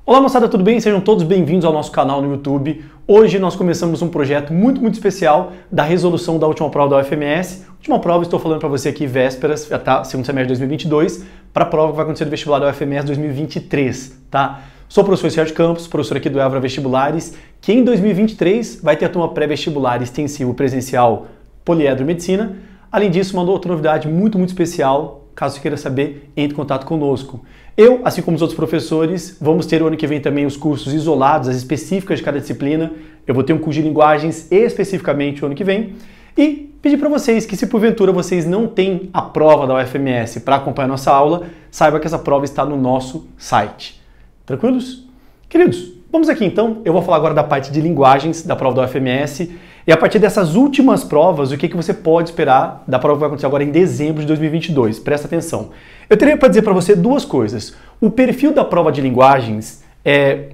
Olá moçada, tudo bem? Sejam todos bem-vindos ao nosso canal no YouTube. Hoje nós começamos um projeto muito especial da resolução da última prova da UFMS. Última prova, estou falando para você aqui vésperas, tá? Segundo semestre de 2022, para a prova que vai acontecer no vestibular da UFMS 2023, tá? Sou o professor Sérgio Campos, professor aqui do Évora Vestibulares, que em 2023 vai ter a turma pré-vestibular extensivo presencial Poliedro Medicina. Além disso, uma outra novidade muito especial. Caso você queira saber, entre em contato conosco. Eu, assim como os outros professores, vamos ter o ano que vem também os cursos isolados, as específicas de cada disciplina. Eu vou ter um curso de linguagens especificamente o ano que vem. E pedir para vocês que, se porventura vocês não têm a prova da UFMS para acompanhar nossa aula, saiba que essa prova está no nosso site. Tranquilos? Queridos, vamos aqui então. Eu vou falar agora da parte de linguagens da prova da UFMS. E a partir dessas últimas provas, o que você pode esperar da prova que vai acontecer agora em dezembro de 2022? Presta atenção. Eu teria para dizer para você duas coisas. O perfil da prova de linguagens,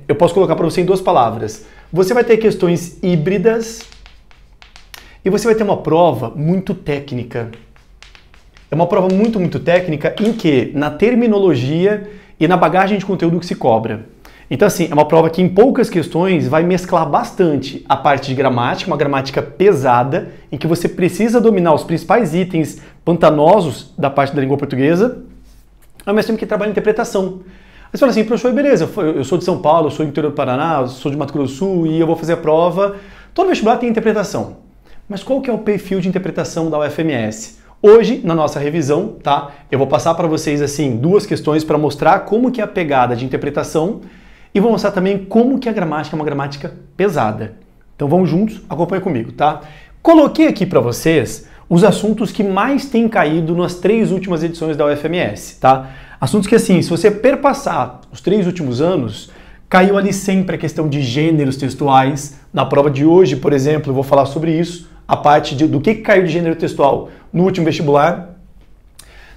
eu posso colocar para você em duas palavras. Você vai ter questões híbridas e você vai ter uma prova muito técnica. É uma prova muito técnica em que? Na terminologia e na bagagem de conteúdo que se cobra. Então, assim, é uma prova que em poucas questões vai mesclar bastante a parte de gramática, uma gramática pesada, em que você precisa dominar os principais itens pantanosos da parte da língua portuguesa, ao mesmo tempo que trabalha em interpretação. Aí você fala assim, professor, beleza, eu sou de São Paulo, eu sou do interior do Paraná, eu sou de Mato Grosso do Sul e eu vou fazer a prova. Todo vestibular tem interpretação. Mas qual que é o perfil de interpretação da UFMS? Hoje, na nossa revisão, tá? Eu vou passar para vocês, assim, duas questões para mostrar como que é a pegada de interpretação. E vou mostrar também como que a gramática é uma gramática pesada. Então vamos juntos, acompanha comigo, tá? Coloquei aqui para vocês os assuntos que mais têm caído nas 3 últimas edições da UFMS, tá? Assuntos que, assim, se você perpassar os 3 últimos anos, caiu ali sempre a questão de gêneros textuais. Na prova de hoje, por exemplo, eu vou falar sobre isso, a parte do que caiu de gênero textual no último vestibular.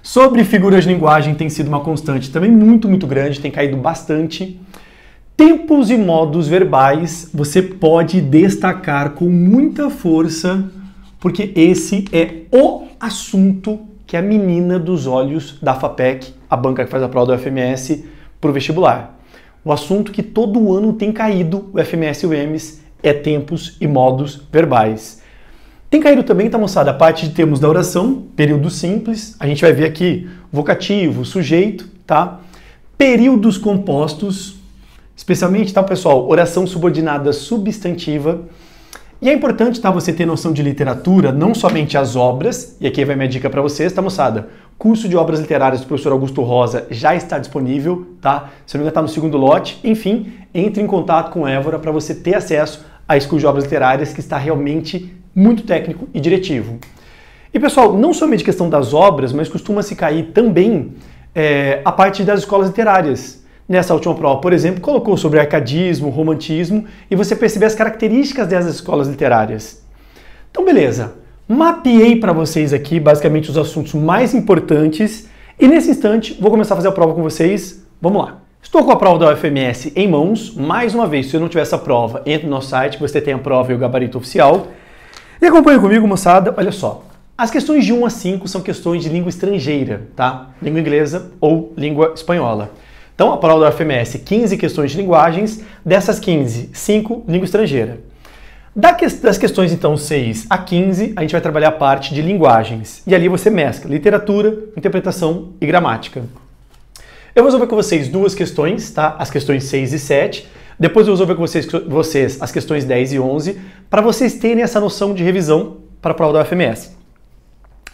Sobre figuras de linguagem tem sido uma constante também muito grande, tem caído bastante. Tempos e modos verbais você pode destacar com muita força, porque esse é o assunto que é a menina dos olhos da FAPEC, a banca que faz a prova da UFMS, para o vestibular. O assunto que todo ano tem caído, o FMS e o EMS, é tempos e modos verbais. Tem caído também, tá, moçada, a parte de termos da oração, período simples, a gente vai ver aqui vocativo, sujeito, tá? Períodos compostos, especialmente, tá, pessoal, oração subordinada substantiva. E é importante, tá, você ter noção de literatura, não somente as obras, e aqui vai minha dica para vocês, tá, moçada? Curso de obras literárias do professor Augusto Rosa já está disponível, tá? Se não me engano, tá no 2º lote. Enfim, entre em contato com o Évora para você ter acesso a esse curso de obras literárias que está realmente muito técnico e diretivo. E, pessoal, não somente questão das obras, mas costuma-se cair também a parte das escolas literárias. Nessa última prova, por exemplo, colocou sobre arcadismo, romantismo, e você percebe as características dessas escolas literárias. Então, beleza. Mapeei para vocês aqui, basicamente, os assuntos mais importantes, e nesse instante, vou começar a fazer a prova com vocês. Vamos lá. Estou com a prova da UFMS em mãos. Mais uma vez, se você não tiver essa prova, entre no nosso site, você tem a prova e o gabarito oficial. E acompanha comigo, moçada. Olha só. As questões de 1 a 5 são questões de língua estrangeira, tá? Língua inglesa ou língua espanhola. Então, a prova da UFMS, 15 questões de linguagens, dessas 15, 5 língua estrangeira. Das questões, então, 6 a 15, a gente vai trabalhar a parte de linguagens. E ali você mescla literatura, interpretação e gramática. Eu vou resolver com vocês 2 questões, tá? As questões 6 e 7. Depois eu vou resolver com vocês as questões 10 e 11, para vocês terem essa noção de revisão para a prova da UFMS.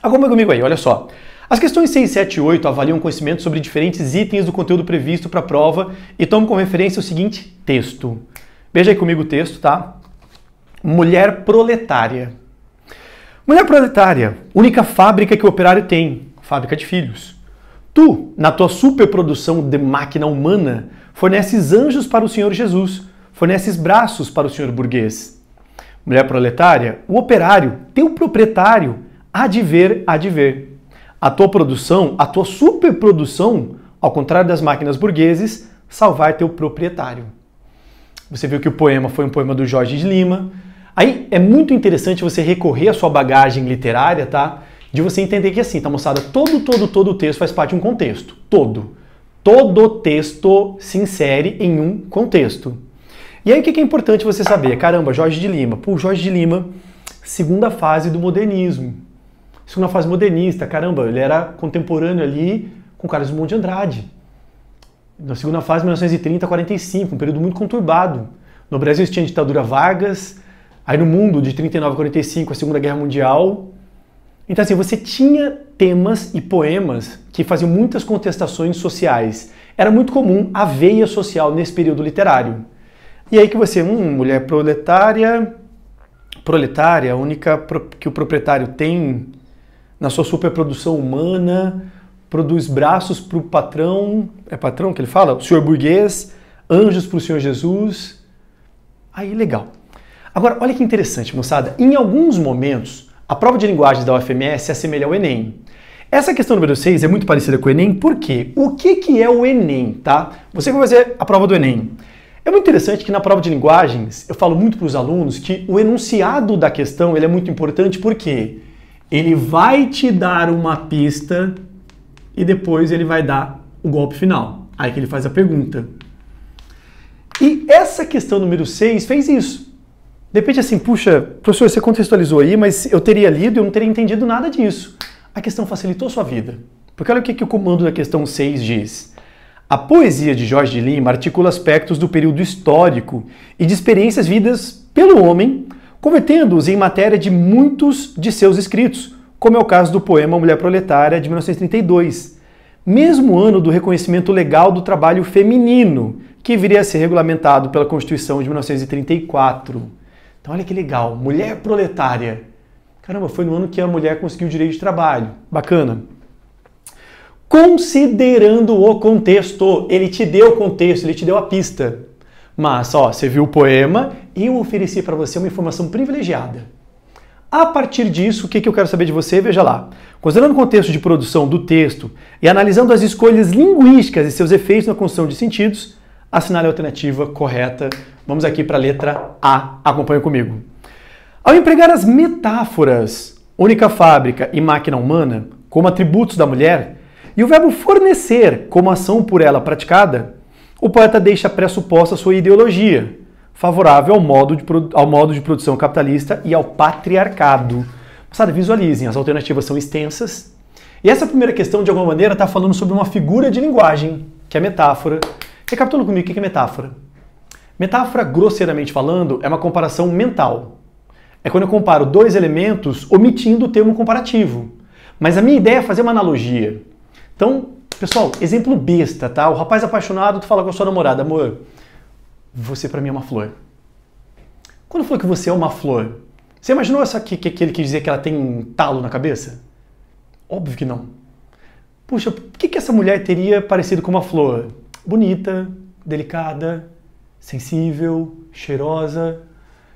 Acompanha comigo aí, olha só. As questões 6, 7 e 8 avaliam conhecimento sobre diferentes itens do conteúdo previsto para a prova e tomam como referência o seguinte texto. Veja aí comigo o texto, tá? Mulher proletária. Mulher proletária, única fábrica que o operário tem, fábrica de filhos. Tu, na tua superprodução de máquina humana, forneces anjos para o Senhor Jesus, forneces braços para o Senhor burguês. Mulher proletária, o operário, teu proprietário, há de ver, há de ver. A tua produção, a tua superprodução, ao contrário das máquinas burgueses, salvar teu proprietário. Você viu que o poema foi um poema do Jorge de Lima. Aí é muito interessante você recorrer à sua bagagem literária, tá? De você entender que assim, tá, moçada, todo o texto faz parte de um contexto. Todo. todo texto se insere em um contexto. E aí o que é importante você saber? Caramba, Jorge de Lima. Pô, Jorge de Lima, segunda fase do modernismo. Segunda fase modernista, caramba, ele era contemporâneo ali com Carlos Drummond de Andrade. Na segunda fase, 1930 a 45, um período muito conturbado. No Brasil tinha a ditadura Vargas, aí no mundo, de 39 a 45, a Segunda Guerra Mundial. Então assim, você tinha temas e poemas que faziam muitas contestações sociais. Era muito comum a veia social nesse período literário. E aí que você, mulher proletária, a única que o proprietário tem na sua superprodução humana, produz braços para o patrão, é patrão que ele fala? O senhor burguês, anjos para o Senhor Jesus. Aí, legal. Agora, olha que interessante, moçada. Em alguns momentos, a prova de linguagens da UFMS se assemelha ao Enem. Essa questão número 6 é muito parecida com o Enem, por quê? O que é o Enem, tá? Você vai fazer a prova do Enem. É muito interessante que na prova de linguagens, eu falo muito para os alunos que o enunciado da questão ele é muito importante porque ele vai te dar uma pista e depois ele vai dar o golpe final. Aí que ele faz a pergunta. E essa questão número 6 fez isso. De repente assim, puxa, professor, você contextualizou aí, mas eu teria lido e eu não teria entendido nada disso. A questão facilitou sua vida. Porque olha o que o comando da questão 6 diz. A poesia de Jorge de Lima articula aspectos do período histórico e de experiências vividas pelo homem, convertendo-os em matéria de muitos de seus escritos, como é o caso do poema Mulher Proletária, de 1932, mesmo ano do reconhecimento legal do trabalho feminino, que viria a ser regulamentado pela Constituição de 1934. Então olha que legal, Mulher Proletária. Caramba, foi no ano que a mulher conseguiu o direito de trabalho. Bacana. Considerando o contexto, ele te deu o contexto, ele te deu a pista. Mas, ó, você viu o poema e eu ofereci para você uma informação privilegiada. A partir disso, o que eu quero saber de você? Veja lá. Considerando o contexto de produção do texto e analisando as escolhas linguísticas e seus efeitos na construção de sentidos, assinale a alternativa correta. Vamos aqui para a letra A. Acompanhe comigo. Ao empregar as metáforas única fábrica e máquina humana como atributos da mulher, e o verbo fornecer como ação por ela praticada, o poeta deixa pressuposta sua ideologia, favorável ao modo de produção capitalista e ao patriarcado. Moçada, visualizem, as alternativas são extensas. E essa primeira questão, de alguma maneira, está falando sobre uma figura de linguagem, que é metáfora. Recapitula comigo o que é metáfora. Metáfora, grosseiramente falando, é uma comparação mental. É quando eu comparo dois elementos omitindo o termo comparativo. Mas a minha ideia é fazer uma analogia. Então, pessoal, exemplo besta, tá? O rapaz apaixonado, tu fala com a sua namorada, amor, você pra mim é uma flor. Quando falou que você é uma flor, você imaginou essa que ele quis dizer que ela tem um talo na cabeça? Óbvio que não. Puxa, por que essa mulher teria parecido com uma flor? Bonita, delicada, sensível, cheirosa.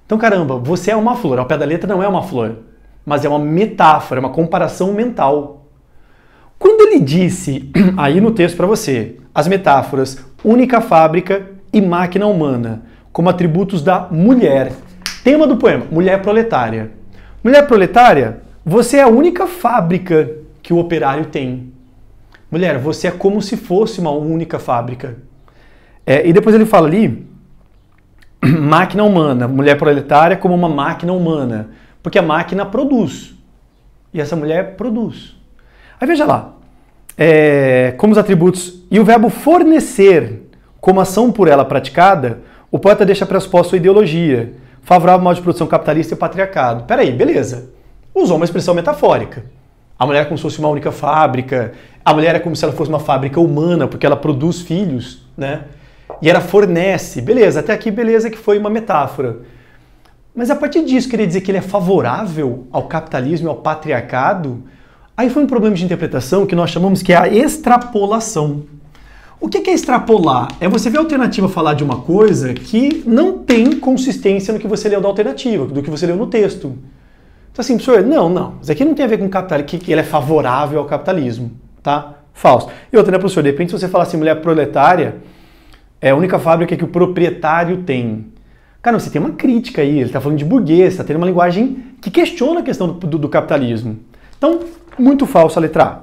Então, caramba, você é uma flor. Ao pé da letra não é uma flor, mas é uma metáfora, é uma comparação mental. Quando ele disse, aí no texto para você, as metáforas única fábrica e máquina humana como atributos da mulher, tema do poema, mulher proletária. Mulher proletária, você é a única fábrica que o operário tem. Mulher, você é como se fosse uma única fábrica. E depois ele fala ali, máquina humana, mulher proletária como uma máquina humana, porque a máquina produz e essa mulher produz. Aí veja lá, como os atributos e o verbo fornecer como ação por ela praticada, o poeta deixa pressuposto sua ideologia, favorável ao modo de produção capitalista e patriarcado. Peraí, beleza. Usou uma expressão metafórica. A mulher é como se fosse uma única fábrica, a mulher é como se ela fosse uma fábrica humana, porque ela produz filhos, né? E ela fornece. Beleza, até aqui beleza que foi uma metáfora. Mas a partir disso, queria dizer que ele é favorável ao capitalismo e ao patriarcado? Aí foi um problema de interpretação que nós chamamos que é a extrapolação. O que é extrapolar? É você ver a alternativa falar de uma coisa que não tem consistência no que você leu da alternativa, do que você leu no texto. Então assim, professor, não, isso aqui não tem a ver com capitalismo, que ele é favorável ao capitalismo, tá? Falso. E outra, né, professor, de repente se você falar assim, mulher proletária, é a única fábrica que o proprietário tem. Cara, você tem uma crítica aí, ele está falando de burguês, está tendo uma linguagem que questiona a questão do capitalismo. Então, muito falso a letra A.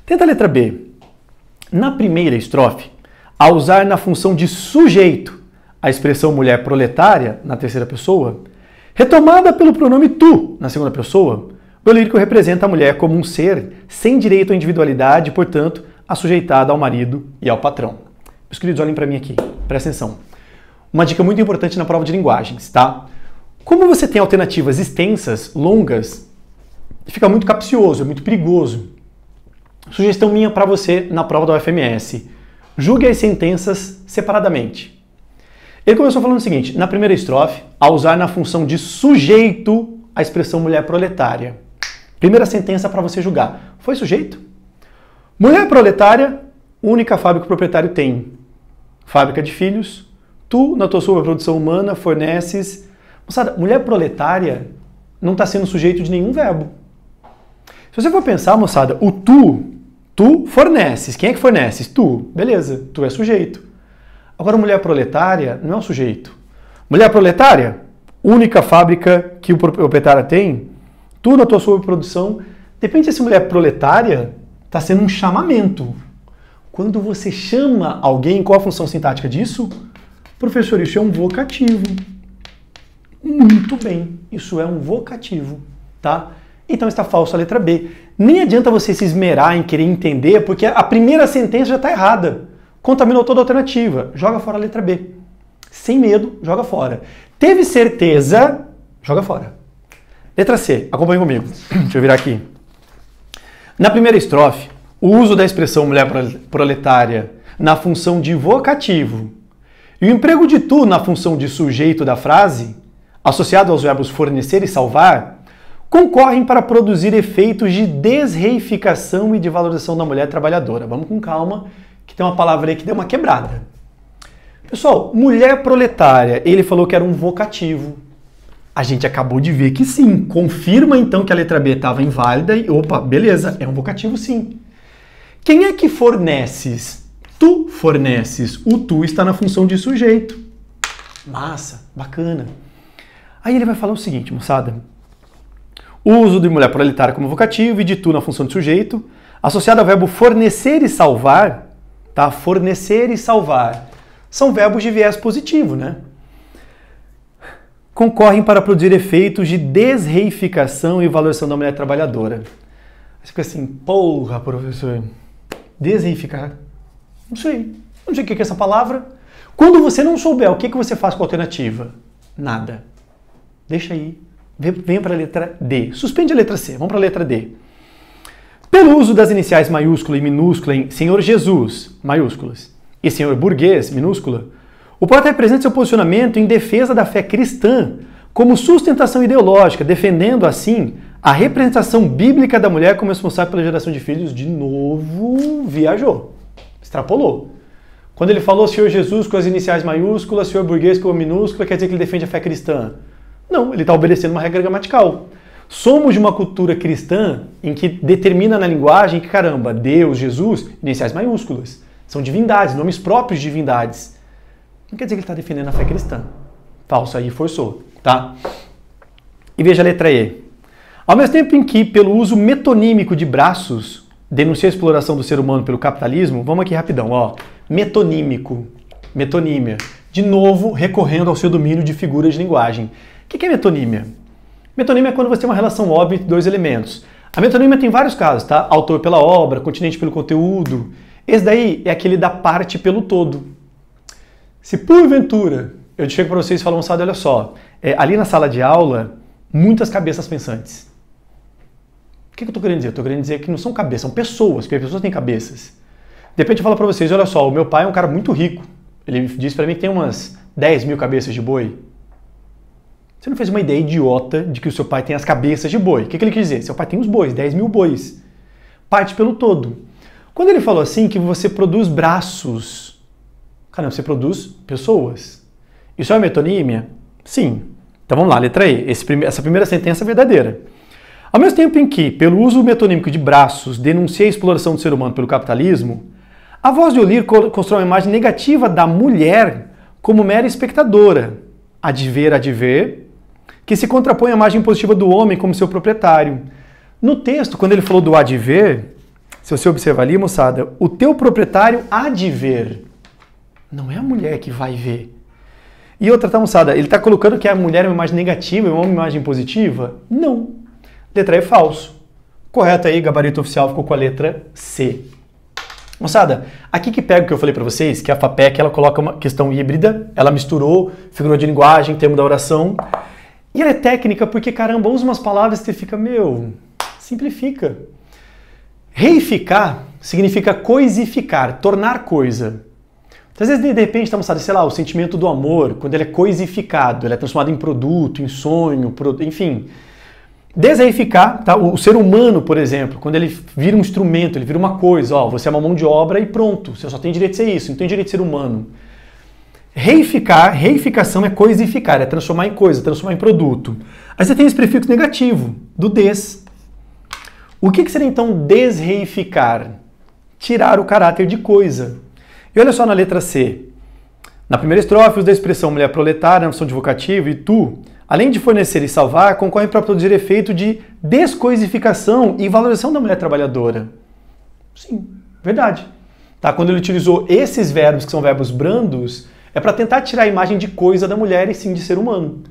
Tenta a letra B. Na primeira estrofe, ao usar na função de sujeito a expressão mulher proletária, na terceira pessoa, retomada pelo pronome tu, na segunda pessoa, o lírico representa a mulher como um ser sem direito à individualidade, portanto, assujeitada ao marido e ao patrão. Meus queridos, olhem para mim aqui, presta atenção. Uma dica muito importante na prova de linguagens, tá? Como você tem alternativas extensas, longas, fica muito capcioso, é muito perigoso. Sugestão minha para você na prova da UFMS. Julgue as sentenças separadamente. Ele começou falando o seguinte, na primeira estrofe, ao usar na função de sujeito a expressão mulher proletária. Primeira sentença para você julgar. Foi sujeito? Mulher proletária, única fábrica que o proprietário tem. Fábrica de filhos. Tu, na tua sobreprodução humana, forneces... Moçada, mulher proletária não está sendo sujeito de nenhum verbo. Se você for pensar, moçada, o tu forneces. Quem é que forneces? Tu. Beleza, tu é sujeito. Agora, mulher proletária não é um sujeito. Mulher proletária, única fábrica que o proprietário tem. Tu, na tua sobreprodução. Depende se mulher proletária está sendo um chamamento. Quando você chama alguém, qual a função sintática disso? Professor, isso é um vocativo. Muito bem, isso é um vocativo, tá? Então está falso a letra B. Nem adianta você se esmerar em querer entender, porque a primeira sentença já está errada. Contaminou toda a alternativa. Joga fora a letra B. Sem medo, joga fora. Teve certeza, joga fora. Letra C, acompanhe comigo. Deixa eu virar aqui. Na primeira estrofe, o uso da expressão mulher proletária na função de vocativo e o emprego de tu na função de sujeito da frase, associado aos verbos fornecer e salvar, concorrem para produzir efeitos de desreificação e de valorização da mulher trabalhadora. Vamos com calma, que tem uma palavra aí que deu uma quebrada. Pessoal, mulher proletária, ele falou que era um vocativo. A gente acabou de ver que sim. Confirma então que a letra B estava inválida e, opa, beleza, é um vocativo sim. Quem é que forneces? Tu forneces. O tu está na função de sujeito. Massa, bacana. Aí ele vai falar o seguinte, moçada. O uso de mulher proletária como vocativo e de tu na função de sujeito, associado ao verbo fornecer e salvar, tá? Fornecer e salvar são verbos de viés positivo, né? Concorrem para produzir efeitos de desreificação e valorização da mulher trabalhadora. Você fica assim, porra, professor, desreificar? Não sei o que é essa palavra. Quando você não souber, o que você faz com a alternativa? Nada. Deixa aí. Venha para a letra D. Suspende a letra C. Vamos para a letra D. Pelo uso das iniciais maiúscula e minúscula em Senhor Jesus, maiúsculas, e Senhor Burguês, minúscula, o poeta representa seu posicionamento em defesa da fé cristã como sustentação ideológica, defendendo, assim, a representação bíblica da mulher como responsável pela geração de filhos. De novo, viajou. Extrapolou. Quando ele falou Senhor Jesus com as iniciais maiúsculas, Senhor Burguês com a minúscula, quer dizer que ele defende a fé cristã? Não, ele está obedecendo uma regra gramatical. Somos de uma cultura cristã em que determina na linguagem que, caramba, Deus, Jesus, iniciais maiúsculas. São divindades, nomes próprios de divindades. Não quer dizer que ele está defendendo a fé cristã. Falso, aí forçou, tá? E veja a letra E. Ao mesmo tempo em que, pelo uso metonímico de braços, denuncia a exploração do ser humano pelo capitalismo, vamos aqui rapidão, ó. Metonímico, metonímia. De novo, recorrendo ao seu domínio de figuras de linguagem. O que é metonímia? Metonímia é quando você tem uma relação óbvia entre dois elementos. A metonímia tem vários casos, tá? Autor pela obra, continente pelo conteúdo. Esse daí é aquele da parte pelo todo. Se porventura eu chego para vocês e falo, moçada, olha só, ali na sala de aula, muitas cabeças pensantes. O que eu estou querendo dizer? Eu estou querendo dizer que não são cabeças, são pessoas, porque as pessoas têm cabeças. De repente eu falo para vocês, olha só, o meu pai é um cara muito rico. Ele disse para mim que tem umas 10 mil cabeças de boi. Você não fez uma ideia idiota de que o seu pai tem as cabeças de boi. O que ele quis dizer? Seu pai tem os bois, 10 mil bois. Parte pelo todo. Quando ele falou assim que você produz braços, caramba, você produz pessoas. Isso é uma metonímia? Sim. Então vamos lá, letra E. Essa primeira sentença é verdadeira. Ao mesmo tempo em que, pelo uso metonímico de braços, denuncia a exploração do ser humano pelo capitalismo, a voz de Olir constrói uma imagem negativa da mulher como mera espectadora, adver, que se contrapõe à imagem positiva do homem como seu proprietário. No texto, quando ele falou do adver, Se você observar ali, moçada, o teu proprietário há de ver. Não é a mulher que vai ver. E outra, tá, moçada? Ele está colocando que a mulher é uma imagem negativa e o homem é uma imagem positiva? Não. Letra E é falso. Correto aí, gabarito oficial ficou com a letra C. Moçada, aqui que pega o que eu falei para vocês, que a FAPEC ela coloca uma questão híbrida, ela misturou figura de linguagem, termo da oração, e ela é técnica porque, caramba, usa umas palavras que você fica, simplifica. Reificar significa coisificar, tornar coisa. Então, às vezes, de repente, tá, moçada, sei lá, o sentimento do amor, quando ele é coisificado, ele é transformado em produto, em sonho, enfim. Desreificar, tá? O ser humano, por exemplo, quando ele vira um instrumento, ele vira uma coisa, você é uma mão de obra e pronto, você só tem direito de ser isso, não tem direito de ser humano. Reificar, reificação é coisificar, é transformar em coisa, transformar em produto. Aí você tem esse prefixo negativo, do des. O que seria então desreificar? Tirar o caráter de coisa. E olha só na letra C. Na primeira estrofe, uso da expressão mulher proletária, na função de vocativo, e tu, além de fornecer e salvar, concorre para produzir efeito de descoisificação e valorização da mulher trabalhadora. Sim, verdade. Tá? Quando ele utilizou esses verbos, que são verbos brandos, é para tentar tirar a imagem de coisa da mulher e sim de ser humano.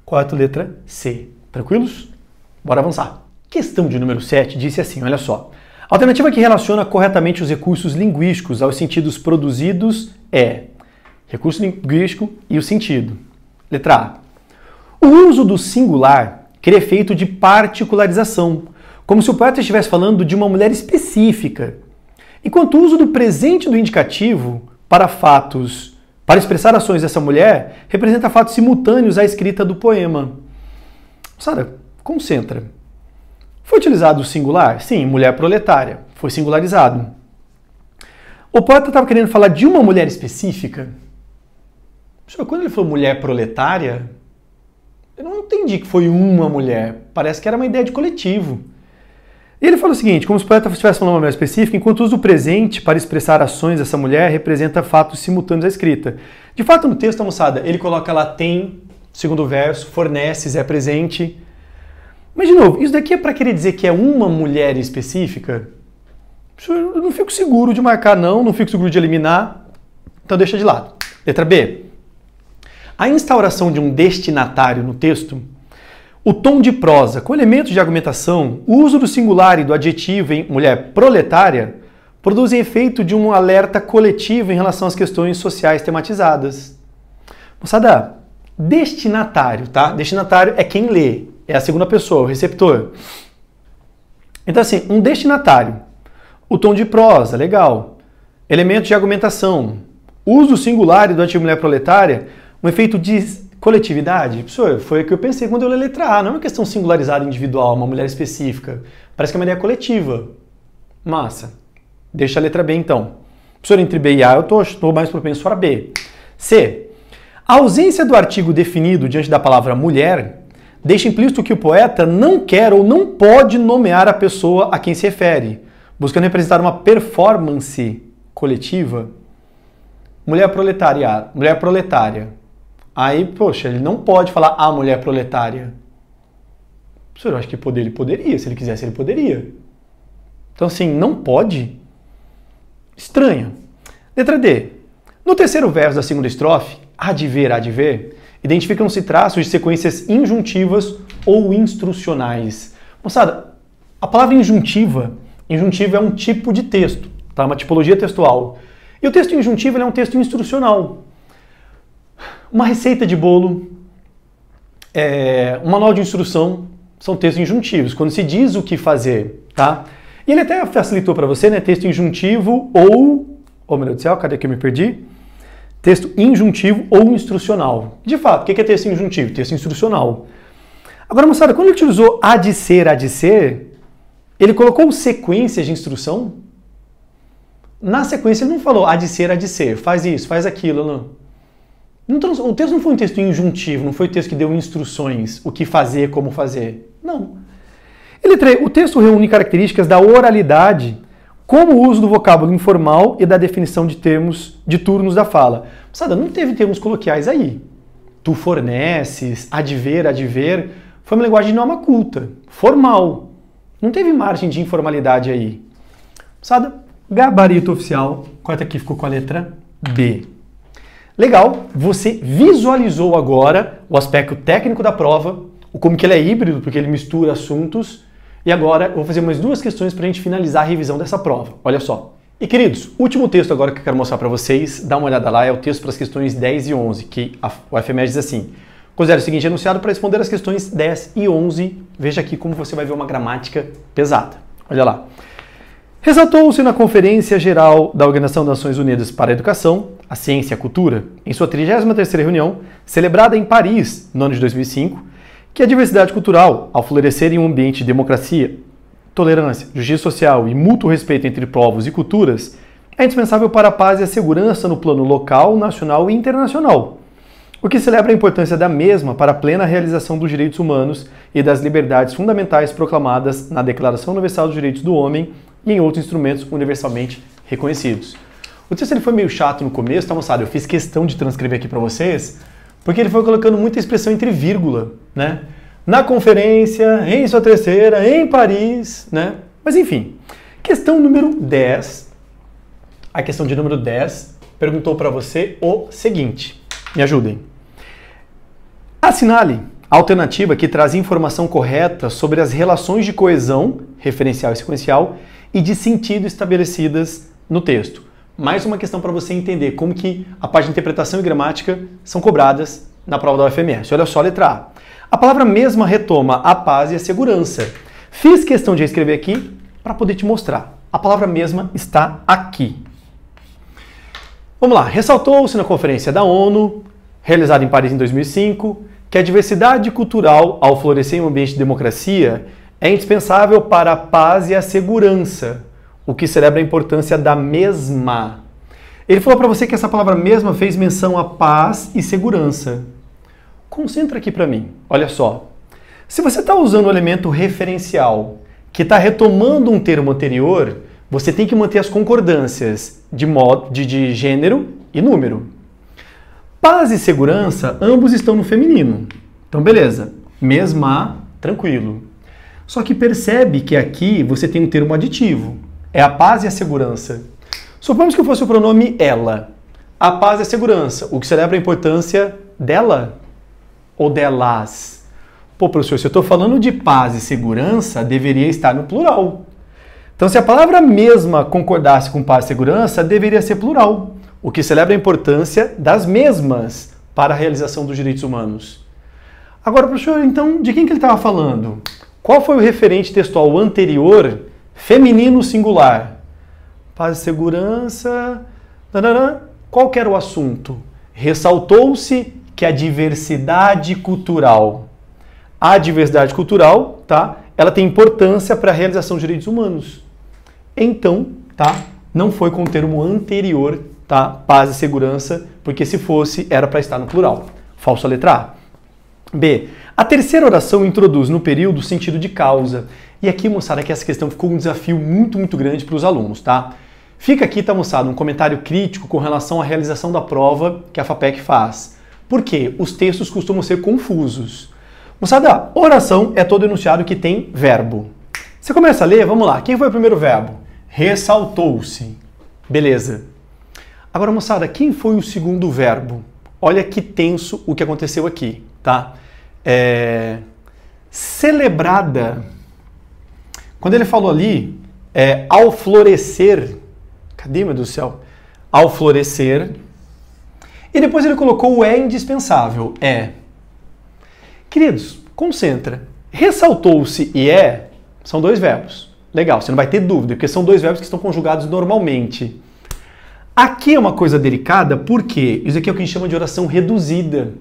Correto, letra C. Tranquilos? Bora avançar. Questão de número 7 disse assim, olha só. A alternativa que relaciona corretamente os recursos linguísticos aos sentidos produzidos é recurso linguístico e o sentido. Letra A. O uso do singular cria efeito de particularização, como se o poeta estivesse falando de uma mulher específica, enquanto o uso do presente do indicativo para fatos, para expressar ações dessa mulher, representa fatos simultâneos à escrita do poema. Sara, concentra. Foi utilizado o singular? Sim, mulher proletária. Foi singularizado. O poeta estava querendo falar de uma mulher específica? Quando ele falou mulher proletária, eu não entendi que foi uma mulher. Parece que era uma ideia de coletivo. E ele falou o seguinte, como se o poeta estivesse falando uma mulher específica, enquanto o uso do presente para expressar ações dessa mulher representa fatos simultâneos à escrita. De fato, no texto, moçada, ele coloca lá tem, segundo verso, forneces, é presente. Mas, de novo, isso daqui é para querer dizer que é uma mulher específica? Eu não fico seguro de marcar não fico seguro de eliminar, então deixa de lado. Letra B. A instauração de um destinatário no texto, o tom de prosa com elementos de argumentação, o uso do singular e do adjetivo em mulher proletária, produzem efeito de um alerta coletivo em relação às questões sociais tematizadas. Moçada, destinatário, tá? Destinatário é quem lê. É a segunda pessoa, o receptor. Então, assim, um destinatário. O tom de prosa, legal. Elementos de argumentação. Uso singular e do adjetivo mulher proletária, um efeito de coletividade. Professor, foi o que eu pensei quando eu li a letra A. Não é uma questão singularizada individual, uma mulher específica. Parece que é uma ideia coletiva. Massa. Deixa a letra B, então. Professor, entre B e A, eu estou mais propenso para B. C. A ausência do artigo definido diante da palavra mulher deixa implícito que o poeta não quer ou não pode nomear a pessoa a quem se refere, buscando representar uma performance coletiva. Mulher proletária. Aí, poxa, ele não pode falar a mulher proletária. Professor, eu acho que ele poderia, se ele quisesse, ele poderia. Então, assim, não pode? Estranho. Letra D. No terceiro verso da segunda estrofe, há de ver, identificam-se traços de sequências injuntivas ou instrucionais. Moçada, a palavra injuntiva é um tipo de texto, tá? Uma tipologia textual. E o texto injuntivo é um texto instrucional. Uma receita de bolo, um manual de instrução, são textos injuntivos, quando se diz o que fazer, tá? E ele até facilitou para você, né? Texto injuntivo ou... Oh, meu Deus do céu, cadê que eu me perdi? Texto injuntivo ou instrucional. De fato, o que é texto injuntivo? Texto instrucional. Agora, moçada, quando ele utilizou há de ser, ele colocou sequências de instrução? Na sequência ele não falou há de ser, faz isso, faz aquilo, não. O texto não foi um texto injuntivo, não foi um texto que deu instruções, o que fazer, como fazer. Não. O texto reúne características da oralidade, como o uso do vocábulo informal e da definição de termos, de turnos da fala. Moçada, não teve termos coloquiais aí. Tu forneces, há de ver, foi uma linguagem de norma culta, formal. Não teve margem de informalidade aí. Moçada, gabarito oficial, corta aqui, ficou com a letra B. Legal, você visualizou agora o aspecto técnico da prova, como que ele é híbrido, porque ele mistura assuntos. E agora eu vou fazer mais duas questões para a gente finalizar a revisão dessa prova. Olha só. E queridos, último texto agora que eu quero mostrar para vocês, dá uma olhada lá, é o texto para as questões 10 e 11, que o FMS diz assim: considere o seguinte enunciado para responder as questões 10 e 11. Veja aqui como você vai ver uma gramática pesada. Olha lá. Ressaltou-se na Conferência Geral da Organização das Nações Unidas para a Educação, a Ciência e a Cultura, em sua 33ª reunião, celebrada em Paris, no ano de 2005, que a diversidade cultural, ao florescer em um ambiente de democracia, tolerância, justiça social e mútuo respeito entre povos e culturas, é indispensável para a paz e a segurança no plano local, nacional e internacional, o que celebra a importância da mesma para a plena realização dos direitos humanos e das liberdades fundamentais proclamadas na Declaração Universal dos Direitos do Homem e em outros instrumentos universalmente reconhecidos. O texto ele foi meio chato no começo, tá, moçada? Eu fiz questão de transcrever aqui para vocês, porque ele foi colocando muita expressão entre vírgula, né? Na conferência, em sua terceira, em Paris, né? Mas enfim, questão número 10. A questão de número 10 perguntou para você o seguinte. Me ajudem. Assinale a alternativa que traz informação correta sobre as relações de coesão, referencial e sequencial, e de sentido estabelecidas no texto. Mais uma questão para você entender como que a parte de interpretação e gramática são cobradas na prova da UFMS. Olha só a letra A. A palavra mesma retoma a paz e a segurança. Fiz questão de escrever aqui para poder te mostrar. A palavra mesma está aqui. Vamos lá. Ressaltou-se na Conferência da ONU, realizada em Paris em 2005, que a diversidade cultural, ao florescer em um ambiente de democracia, é indispensável para a paz e a segurança, o que celebra a importância da mesma. Ele falou para você que essa palavra mesma fez menção a paz e segurança. Concentra aqui para mim. Olha só. Se você está usando o elemento referencial, que está retomando um termo anterior, você tem que manter as concordâncias de gênero e número. Paz e segurança, ambos estão no feminino. Então, beleza. Mesma, tranquilo. Só que percebe que aqui você tem um termo aditivo. É a paz e a segurança. Suponhamos que fosse o pronome ela. A paz e a segurança, o que celebra a importância dela ou delas. Pô, professor, se eu estou falando de paz e segurança, deveria estar no plural. Então, se a palavra mesma concordasse com paz e segurança, deveria ser plural, o que celebra a importância das mesmas para a realização dos direitos humanos. Agora, professor, então, de quem que ele estava falando? Qual foi o referente textual anterior, feminino singular? Paz e segurança... Qual que era o assunto? Ressaltou-se que a diversidade cultural... A diversidade cultural, tá? Ela tem importância para a realização dos direitos humanos. Então, tá? Não foi com o termo anterior, tá? Paz e segurança, porque se fosse, era para estar no plural. Falso a letra A. B. A terceira oração introduz no período o sentido de causa. E aqui, moçada, que essa questão ficou um desafio muito grande para os alunos, tá? Fica aqui, tá, moçada, um comentário crítico com relação à realização da prova que a FAPEC faz. Por quê? Os textos costumam ser confusos. Moçada, oração é todo enunciado que tem verbo. Você começa a ler, vamos lá. Quem foi o primeiro verbo? Ressaltou-se. Beleza. Agora, moçada, quem foi o segundo verbo? Olha que tenso o que aconteceu aqui, tá? Celebrada. Quando ele falou ali, ao florescer. Cadê, meu Deus do céu? Ao florescer. E depois ele colocou o indispensável. Queridos, concentra. Ressaltou-se e são dois verbos. Legal, você não vai ter dúvida, porque são dois verbos que estão conjugados normalmente. Aqui é uma coisa delicada, porque isso aqui é o que a gente chama de oração reduzida.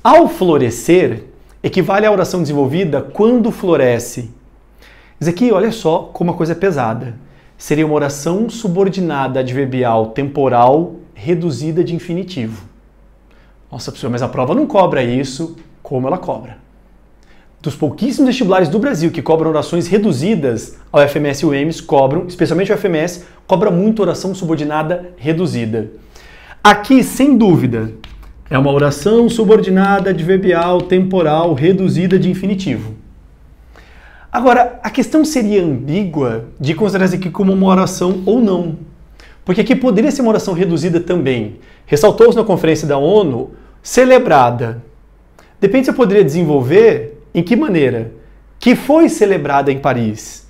Ao florescer, equivale à oração desenvolvida quando floresce. Isso aqui, olha só como a coisa é pesada. Seria uma oração subordinada adverbial temporal reduzida de infinitivo. Nossa, professor, mas a prova não cobra isso como ela cobra. Dos pouquíssimos vestibulares do Brasil que cobram orações reduzidas, a UFMS e o UEMS cobram, especialmente o UFMS, cobra muito oração subordinada reduzida. Aqui, sem dúvida, é uma oração subordinada adverbial temporal reduzida de infinitivo. Agora, a questão seria ambígua de considerar isso aqui como uma oração ou não. Porque aqui poderia ser uma oração reduzida também. Ressaltou-se na conferência da ONU, celebrada. Depende se eu poderia desenvolver em que maneira. Que foi celebrada em Paris.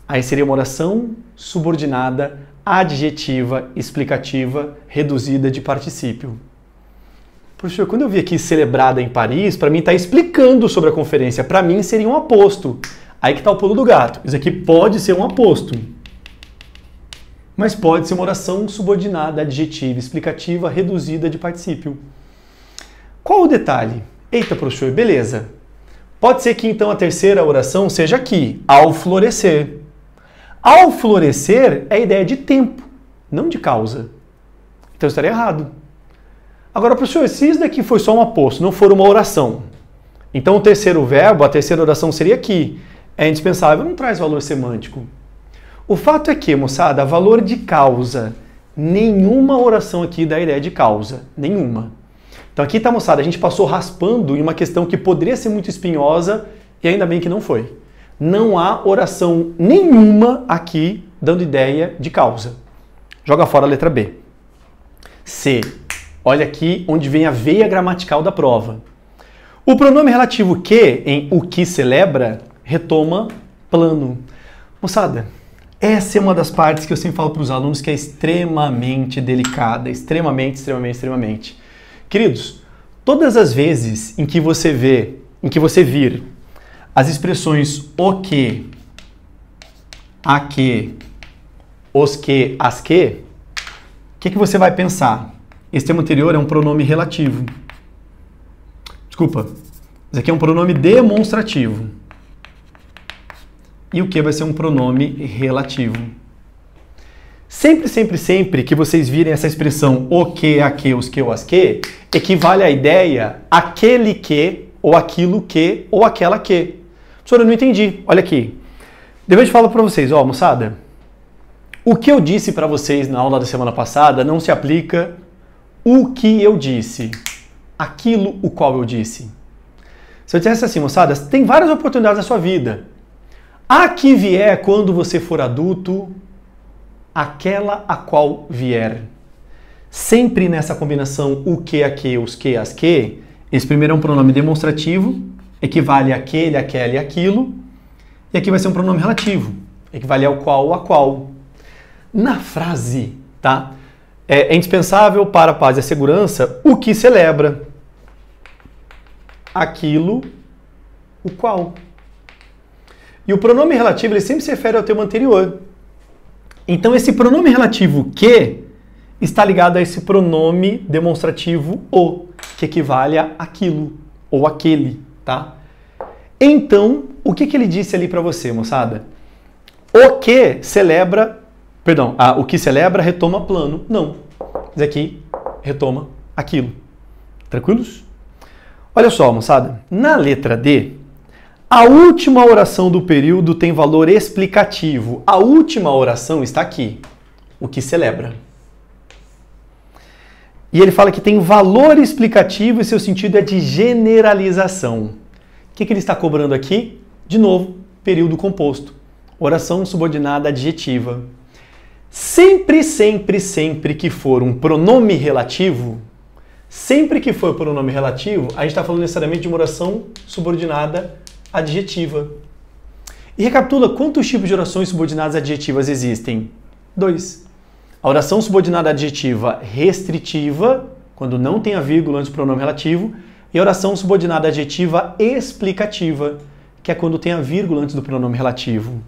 Aí seria uma oração subordinada, adjetiva, explicativa, reduzida de particípio. Professor, quando eu vi aqui celebrada em Paris, para mim está explicando sobre a conferência. Para mim seria um aposto. Aí que está o pulo do gato. Isso aqui pode ser um aposto. Mas pode ser uma oração subordinada, adjetiva, explicativa, reduzida de particípio. Qual o detalhe? Eita, professor, beleza. Pode ser que então a terceira oração seja aqui, ao florescer. Ao florescer é a ideia de tempo, não de causa. Então estaria errado. Agora, professor, se isso daqui foi só um aposto, não for uma oração, então o terceiro verbo, a terceira oração seria aqui. É indispensável, não traz valor semântico. O fato é que, moçada, valor de causa, nenhuma oração aqui dá ideia de causa, nenhuma. Então aqui tá, moçada, a gente passou raspando em uma questão que poderia ser muito espinhosa e ainda bem que não foi. Não há oração nenhuma aqui dando ideia de causa. Joga fora a letra B. C. Olha aqui onde vem a veia gramatical da prova. O pronome relativo que, em o que celebra, retoma plano. Moçada, essa é uma das partes que eu sempre falo para os alunos que é extremamente delicada, extremamente. Queridos, todas as vezes em que você vir as expressões o que, a que, os que, as que, o que você vai pensar? Esse termo anterior é um pronome relativo. Desculpa, esse aqui é um pronome demonstrativo. E o que vai ser um pronome relativo. Sempre que vocês virem essa expressão o que, a que, os que ou as que, equivale à ideia aquele que, ou aquilo que, ou aquela que. Professor, eu não entendi. Olha aqui. Depois eu falo para vocês, ó, moçada, o que eu disse para vocês na aula da semana passada não se aplica o que eu disse, aquilo o qual eu disse. Se eu dissesse assim, moçada, tem várias oportunidades na sua vida. A que vier quando você for adulto, aquela a qual vier. Sempre nessa combinação o que, a que, os que, as que, esse primeiro é um pronome demonstrativo, equivale àquele, aquela e aquilo, e aqui vai ser um pronome relativo, equivale ao qual ou a qual. Na frase, tá? É indispensável para a paz e a segurança o que celebra, aquilo, o qual. E o pronome relativo ele sempre se refere ao termo anterior. Então esse pronome relativo que está ligado a esse pronome demonstrativo o, que equivale a aquilo ou aquele, tá? Então, o que ele disse ali para você, moçada? O que celebra retoma plano. Não. Isso aqui retoma aquilo. Tranquilos? Olha só, moçada. Na letra D, a última oração do período tem valor explicativo. A última oração está aqui. O que celebra. E ele fala que tem valor explicativo e seu sentido é de generalização. O que ele está cobrando aqui? De novo, período composto. Oração subordinada adjetiva. Sempre que for um pronome relativo, a gente está falando necessariamente de uma oração subordinada adjetiva. E recapitula quantos tipos de orações subordinadas adjetivas existem? 2. A oração subordinada adjetiva restritiva, quando não tem a vírgula antes do pronome relativo, e a oração subordinada adjetiva explicativa, que é quando tem a vírgula antes do pronome relativo.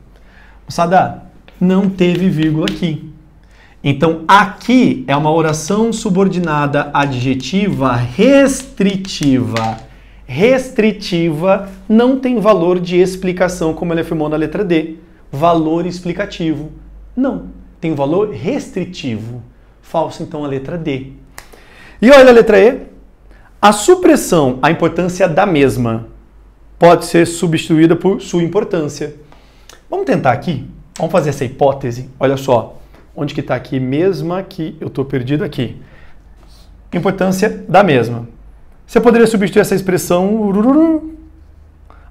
Moçada, não teve vírgula aqui. Então, aqui é uma oração subordinada adjetiva restritiva. Restritiva não tem valor de explicação, como ele afirmou na letra D. Valor explicativo. Não, tem valor restritivo. Falso, então, a letra D. E olha a letra E. A supressão, a importância da mesma, pode ser substituída por sua importância. Vamos tentar aqui? Vamos fazer essa hipótese? Olha só. Onde que está aqui? Mesma que eu estou perdido aqui. Importância da mesma. Você poderia substituir essa expressão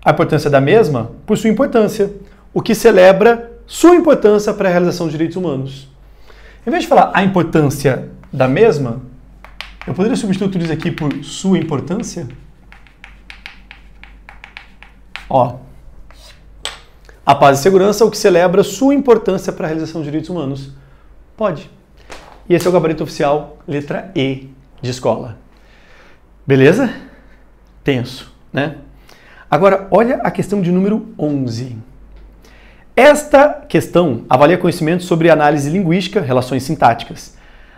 A importância da mesma por sua importância, o que celebra sua importância para a realização dos direitos humanos. Em vez de falar a importância da mesma, eu poderia substituir isso aqui por sua importância? Ó, a paz e segurança é o que celebra sua importância para a realização dos direitos humanos. Pode. E esse é o gabarito oficial, letra E de escola. Beleza? Tenso, né? Agora, olha a questão de número 11. Esta questão avalia conhecimentos sobre análise linguística, relações sintáticas.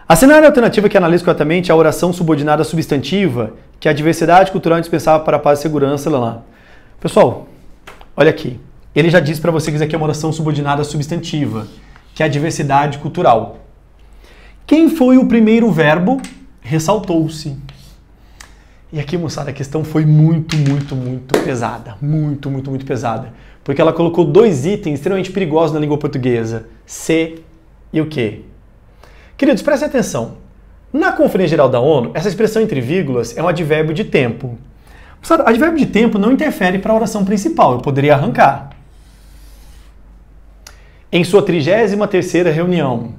Assinar a alternativa que analisa corretamente a oração subordinada substantiva, que é a diversidade cultural indispensável para a paz e segurança, lá. Pessoal, olha aqui. Ele já disse para você que isso aqui é uma oração subordinada substantiva, que é a diversidade cultural. Quem foi o primeiro verbo? Ressaltou-se. E aqui, moçada, a questão foi muito pesada. Muito pesada. Porque ela colocou dois itens extremamente perigosos na língua portuguesa. Se e o que? Queridos, prestem atenção. Na Conferência Geral da ONU, essa expressão entre vírgulas é um advérbio de tempo. Moçada, advérbio de tempo não interfere para a oração principal. Eu poderia arrancar. Em sua 33ª reunião.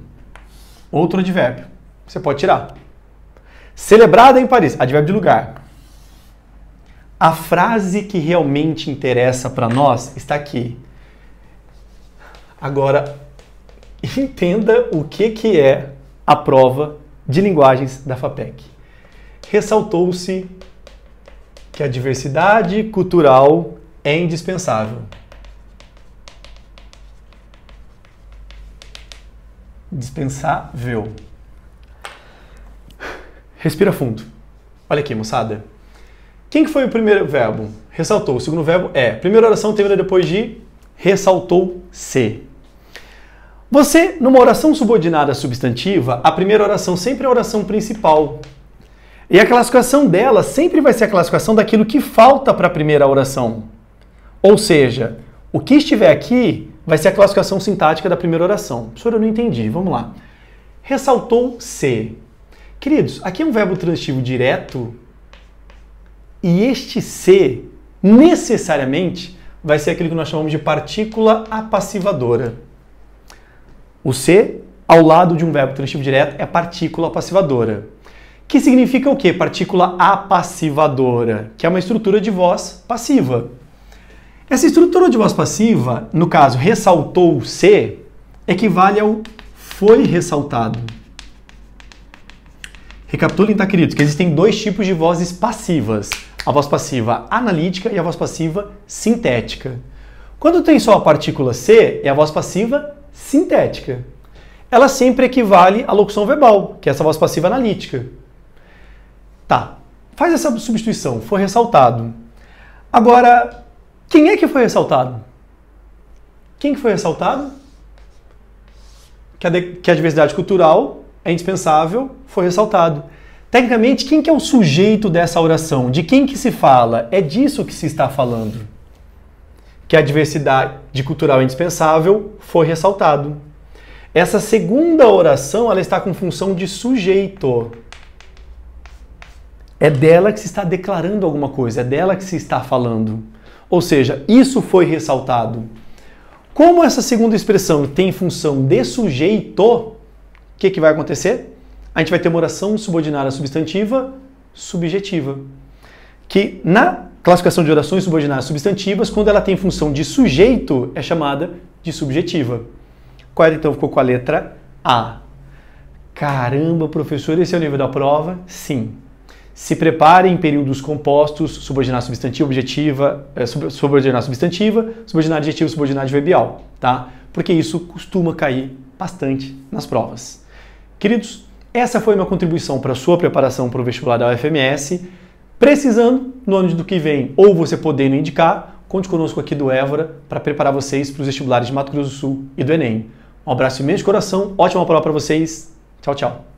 Outro advérbio. Você pode tirar. Celebrada em Paris. Advérbio de lugar. A frase que realmente interessa para nós está aqui. Agora, entenda o que é a prova de linguagens da FAPEC. Ressaltou-se que a diversidade cultural é indispensável. Dispensável. Respira fundo. Olha aqui, moçada. Quem que foi o primeiro verbo? Ressaltou. O segundo verbo é. Primeira oração termina depois de ressaltou-se. Você, numa oração subordinada substantiva, a primeira oração sempre é a oração principal. E a classificação dela sempre vai ser a classificação daquilo que falta para a primeira oração. Ou seja, o que estiver aqui vai ser a classificação sintática da primeira oração. Professor, eu não entendi. Vamos lá. Ressaltou-se. Queridos, aqui é um verbo transitivo direto e este se, necessariamente, vai ser aquilo que nós chamamos de partícula apassivadora. O se, ao lado de um verbo transitivo direto, é partícula apassivadora. Que significa o quê? Partícula apassivadora, que é uma estrutura de voz passiva. Essa estrutura de voz passiva, no caso, ressaltou-se, equivale ao foi ressaltado. Recapitulem, tá, queridos, que existem dois tipos de vozes passivas. A voz passiva analítica e a voz passiva sintética. Quando tem só a partícula se, é a voz passiva sintética. Ela sempre equivale à locução verbal, que é essa voz passiva analítica. Tá, faz essa substituição, foi ressaltado. Agora, quem é que foi ressaltado? Quem que foi ressaltado? Que a diversidade cultural é indispensável, foi ressaltado. Tecnicamente, quem que é o sujeito dessa oração? De quem que se fala? É disso que se está falando. Que a diversidade cultural é indispensável, foi ressaltado. Essa segunda oração, ela está com função de sujeito. É dela que se está declarando alguma coisa, é dela que se está falando. Ou seja, isso foi ressaltado. Como essa segunda expressão tem função de sujeito, o que vai acontecer? A gente vai ter uma oração subordinada substantiva subjetiva. Que na classificação de orações subordinadas substantivas, quando ela tem função de sujeito, é chamada de subjetiva. Qual então ficou com a letra A? Caramba, professor, esse é o nível da prova? Sim. Se prepare em períodos compostos, subordinada substantiva, objetiva, subordinada substantiva, subordinada adjetiva, subordinada adverbial, tá? Porque isso costuma cair bastante nas provas. Queridos, essa foi uma contribuição para a sua preparação para o vestibular da UFMS. Precisando, no ano do que vem, ou você podendo indicar, conte conosco aqui do Évora para preparar vocês para os vestibulares de Mato Grosso do Sul e do Enem. Um abraço imenso de coração, ótima prova para vocês. Tchau, tchau.